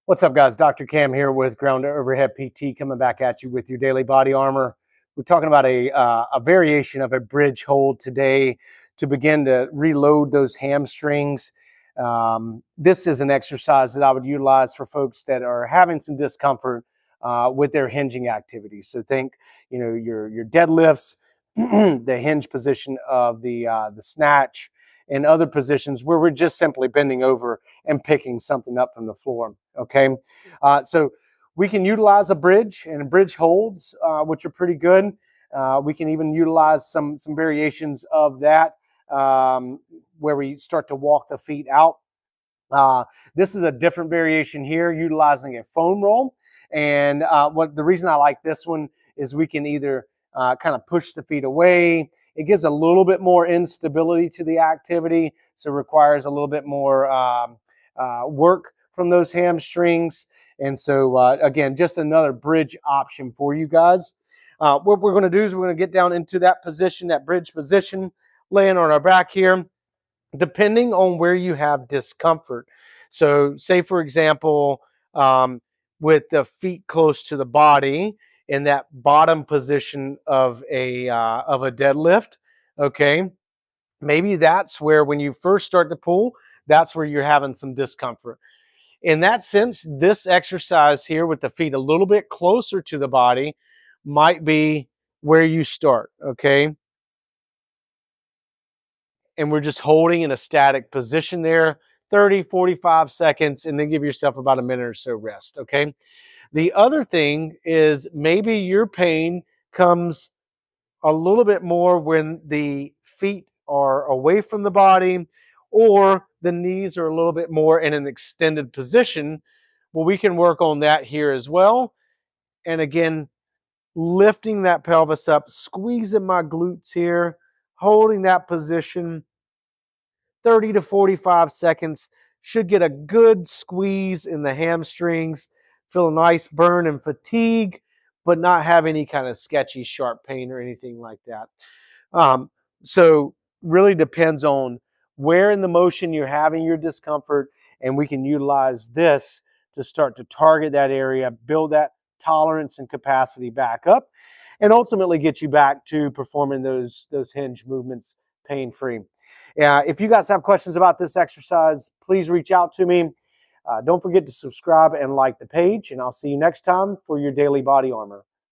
What's up, guys? Dr. Cam here with Ground to Overhead PT, coming back at you with your daily body armor. We're talking about a variation of a bridge hold today to begin to reload those hamstrings. This is an exercise that I would utilize for folks that are having some discomfort with their hinging activities. So think, your deadlifts, the hinge position of the snatch, and other positions where we're just simply bending over and picking something up from the floor. Okay, so we can utilize a bridge and bridge holds, which are pretty good. We can even utilize some variations of that, where we start to walk the feet out. This is a different variation here, utilizing a foam roll. And the reason I like this one is we can either kind of push the feet away. It gives a little bit more instability to the activity, so it requires a little bit more work from those hamstrings. And so, again, just another bridge option for you guys. What we're going to do is we're going to get down into that position, that bridge position, laying on our back here, depending on where you have discomfort. So say, for example, with the feet close to the body in that bottom position of a deadlift, okay, maybe that's where when you first start to pull, that's where you're having some discomfort. In that sense, this exercise here with the feet a little bit closer to the body might be where you start, okay? And we're just holding in a static position there, 30, 45 seconds, and then give yourself about a minute or so rest, okay? The other thing is maybe your pain comes a little bit more when the feet are away from the body or the knees are a little bit more in an extended position. Well, we can work on that here as well. And again, lifting that pelvis up, squeezing my glutes here, holding that position 30 to 45 seconds. Should get a good squeeze in the hamstrings, feel a nice burn and fatigue, but not have any kind of sketchy, sharp pain or anything like that. So really depends on where in the motion you're having your discomfort, and we can utilize this to start to target that area, build that tolerance and capacity back up, and ultimately get you back to performing those hinge movements pain-free. If you guys have questions about this exercise, please reach out to me. Don't forget to subscribe and like the page, and I'll see you next time for your daily body armor.